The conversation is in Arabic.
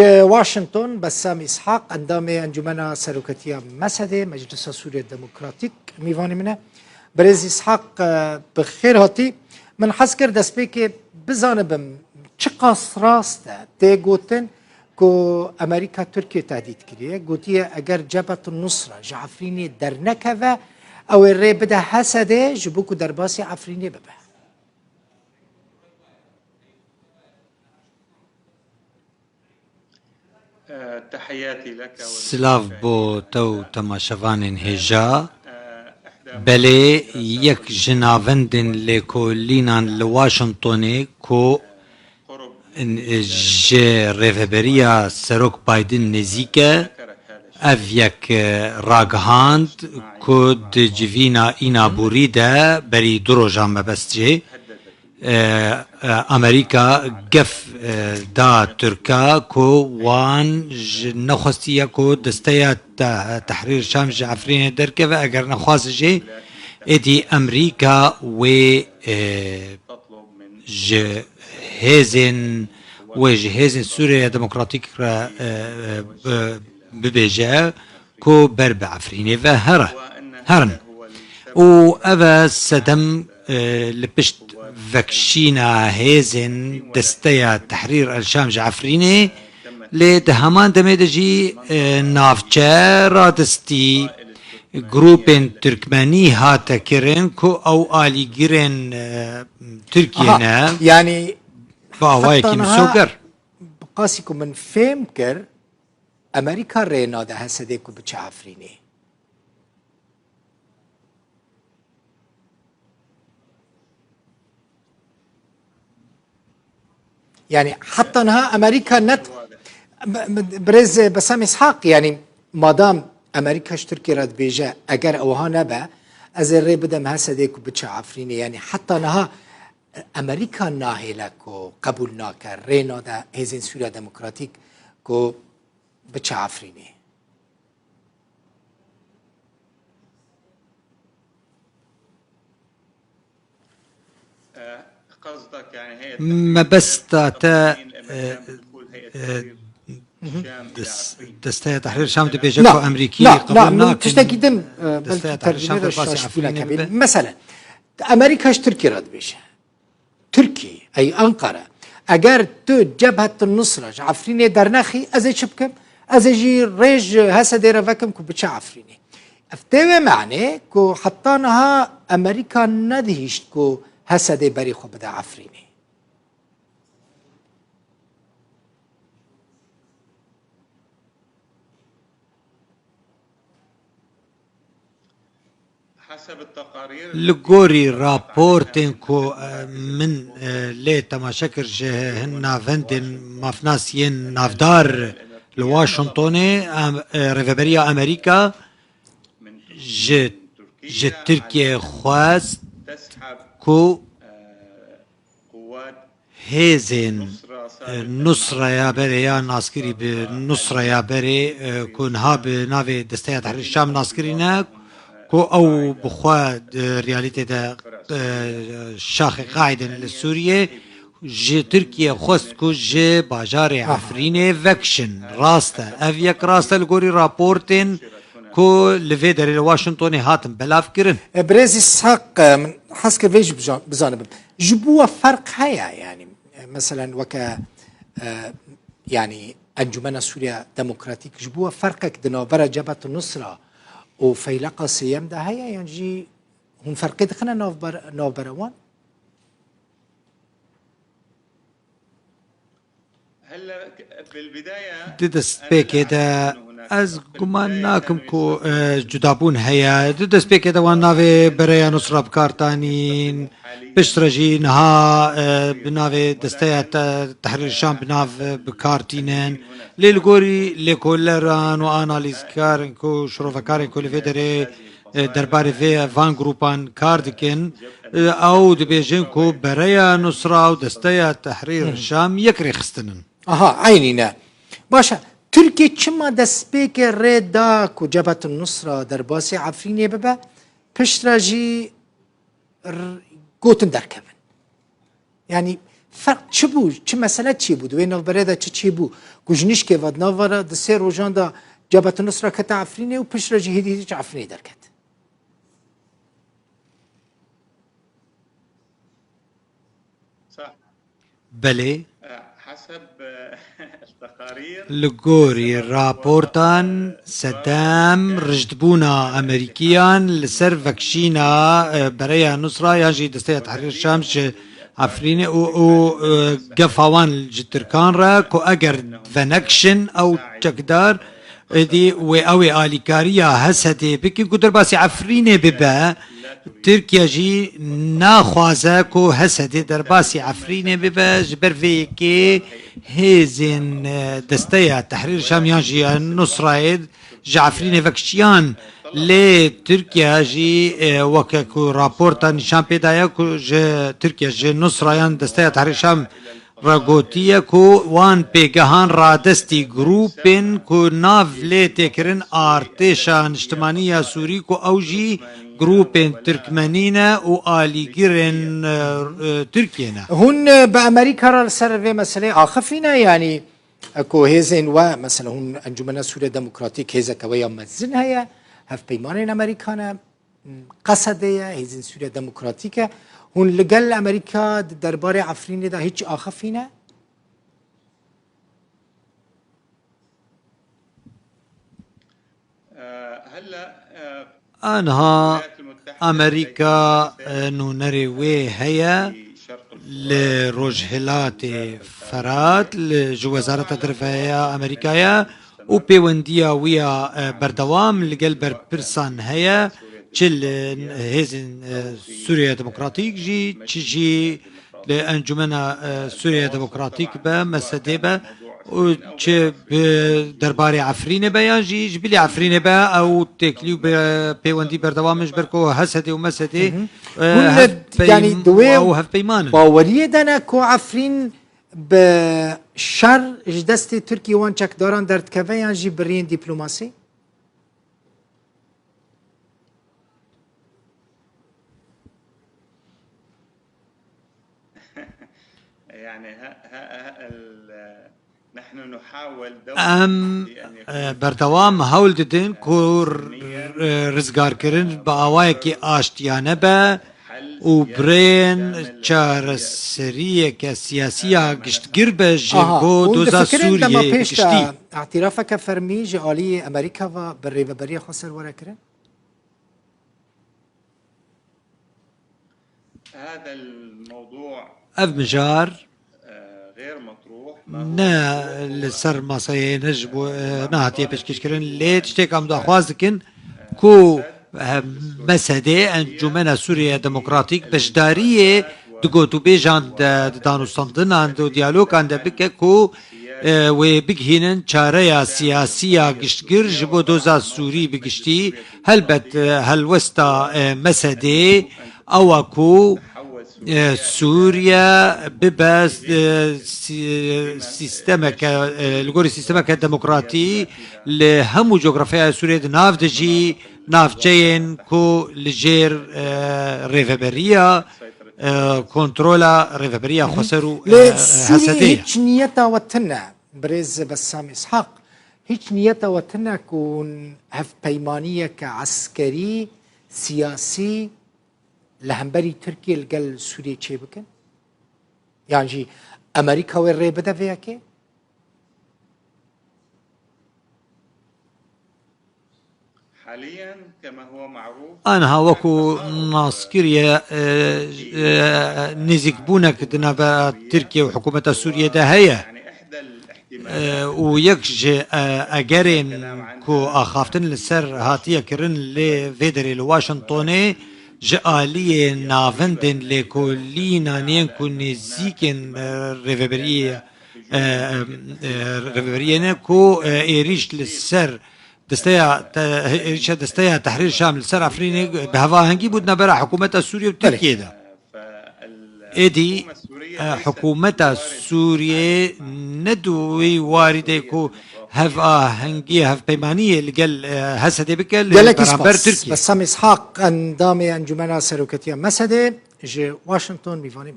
واشنطن بسام إسحاق اندام انجمن سروکتیا مسده مجلس سوریه دموکراتیک میوانی منه برز إسحاق بخیر هاتی من حس کرد دست بی که بزانبم چه قاس راسته تی گوتن که امریکا ترکیه تهدید کریه گوتیه اگر جبهة النصرة جعفرینی در نکوه او ری بده حسده جبو که در باسی عفرینی ببه تحياتي لك سلاف بو تو تماشوان هجا بله یک جناوندن لیکو لینان لواشنطونی کو جه ریفبریا سروک بایدن نزیکه اف یک راگهاند کو د جوینا اینا بوریده بری درو جامعه بسته امریکا گف دا ترکا کو وان نخستیه کو دستیا تحریر شام جعفرین درکه و اگر نخواست جه ادی امریکا و جهازن سوريا ديمقراطيك ببيجا كو برب عفريني هرن و أبا سدم لبشت فكشينا هيزن دستيا تحرير الشام جعفريني لدهمان دميدجي نافچه رادستي جروبين تركماني هاتا كيرن كو او آلي جيرن تركيا يعني باواي كيم سوكر بقاسيكم من فهم كر امريكا رينا ده هسديكو بچه عفريني يعني حتى انها امريكا نت برز بسام اسحاق يعني مادام امريكا تركيا راد بيجا اگر اوها نبا از الري بدم هسديكو بچه عفريني يعني حتى انها امریکا ناهیله کو قبول ناکر رینا ده هزین سوریا دموکراتیک کو بچه عفرینی قصدك يعني هي ما بس تا دستيا تحرير الشام دي بيجاكو امريكي لا تشتكيدن بلكي ترجمه الشاشبونه مثلا امريكا تركيا راد بيجا تركيا أي أنقرة أجر تو جبهة النصرة عفريني درناخي أزي شبكم أزي جي ريج هسا دير فكم كو بتش عفريني افتوى معنى كو حطانها أمريكا ندهشت كو هسا دي بري خو بدا عفريني حسب التقارير لغوري رابورتين كو من لي تماشكر هن فندن مافناسين نافدار لواشنطوني ريفبريا امريكا ج تركيا خواز كو هيزن نصرة يا بري يا ناسكري بنصرة يا بري كونها بنافي دستيا تحرير الشام ناسكرينا كو او بخوا رياليتي دا شاخ قاعدة لسوريا جي تركيا خست كو جي باجار عفريني فاكشن راستا افيك راستا لغوري رابورتين كو لفيدر الواشنطوني هاتم بلاف كرن بريز إسحاق من حسك فيج بجانب جبوا فرق هيا يعني مثلا وك يعني انجمن سوريا ديمقراطيك جبوا فرقك دنابرة جبهة النصرة وفيلقة سيام ده هيا يعني هون فرق دخلنا نوبروان هلا بالبدايه ددست بيكي دا از گمان ناکم کو جدابون هيا ددست بيكي دا وان ناوي بريا نصرة بكارتانين بشترجي نها بناوي دستيا تحرير الشام بناف بكارتينين للغوري لكولران واناليز كارن كو شروفا كارن كو لفيدري درباري في فان جروبان كاردكن او دبيجين كو بريا نصرة ودستيا تحرير الشام يكري خستنن عينينا باشا تركيا چما دست بيك ريدا كو جبهة النصرة درباسي عفريني ببا پشتراجي قوتن دركبن يعني فرق چه بو چه مسئله چی بود و نو برده چی بو گوجنیش که ود نوارا د سه روزان دا جبهت النصره کت عفرینه و پشت جهادی چ عفرینه درکت صح. بله حسب التقارير لگوری راپورتان سدام رجدبونا امریکیان لسر وکشینا برای نصرة یاجی دسته تحریر شام ش عفرینه او قفوان جتركان را كو اگر فنكشن او چکدار دي و او آلیکاریا هسته بکی قدر باسی عفرینه ببا تركيا جي ناخوازه كو هسده در باسی عفرینه ببا جبر في كي هيزن دستيا تحرير شاميان جي نصرة جي عفرینه وكشيان لي تركيا جي وكاكو رابورتا نشان بيدايا كو جي تركيا جي نصرة يان دستيا تحرير شام راگوتیه کو وان پیگهان را دستی گروپن کو ناف لی تکرن ارتشان اجتماعی سوری کو اوجی گروپن ترکمنینه و آلیگرن ترکیه هون بأمريكا را سر في مسألة آخفينا يعني اكو هيزن ومثلا هون انجمن سوريا ديمقراطيك هيزا كويا مزن هيا هف بيمان امريكانا قصده هيزن سوريا ديمقراطيك هون لقل امريكا دربار عفرين دا هيج آخفينا هلا انها امريكا نونري وي هيا لروجهلات فرات لجو وزارة الدفاع أمريكايا و بيونديا ويا بردوام لقل برسان هيا چل هيزن سوريا ديمقراطيك جي تشي لأنجمنا سوريا ديمقراطيك با مسده با و چه درباره عفرینه بیان جی جبلی عفرینه با او تکلیو پیوندی بردوامش برکو حسده و مسده يعني دوي او هف پیمان باوريه دانا كو عفرين بشر جدستي تركي وان چك داران درد كفيان جي برين دبلوماسي يعني نحن نحاول ام بردوام هول ددن كور رزگار کرن با آوائي کی آشتیانه با و برين چار سريه که سياسية گشتگیر به جرگو دوزا سوريا گشتی اعترافك فرمي جالي امريكا و بالريفبريه خسر ورا كرن هذا الموضوع اف مجار غير مطروح نا لسر ماسايا نجبو نهاتي بشكش كرن ليه تشتيك ام دخواز كن كو مسده انجمن سوريا ديمقراطيك بجداريه دقوتو بيجان دانوستاندن اندو ديالوج عند بك كو و بگهینن چاره سیاسیه گشتگر جبو دوزا سوری بگشتی هلبت هلوستا مسده او کو سوريا بباس سيستمك الجوري سيستمك الديمقراطي لهمو جغرافيا سوريا ناف دجي ناف جين كو لجير ريفبريا كنترولا ريفبريا خسروا سوريا هيك نيتا وتنا بريز بسام اسحاق هيك نيتا وتنا كون هف بيمانية كعسكري سياسي لهمبري تركيا القل سوريا چه بكن يعني جي امريكا والري بدا فيها كي حاليا كما هو معروف أنا وكو ناسكريا نزيك بونك دنا تركيا وحكومة سوريا ده هي يعني احدى الاحتمالات ويكج أجرين كو أخافتن لسر هاتيا كرن لفيدري لواشنطوني جالية نافندن لكولينا نينكو نزيكن ريفبرية كو إيريش للسر دستيا تحرير شام لسر عفريني بهوا هنجي بدنا برا حكومة سوريا وتركيا ده ادي حكومة سوريا ندوي واردة كو هفا هنجي هف بيمانية اللي قال هسدي بكل برامبر تركيا بسام اسحاق اندامي انجمنا سروكتيا مسدي جي واشنطن ميفاني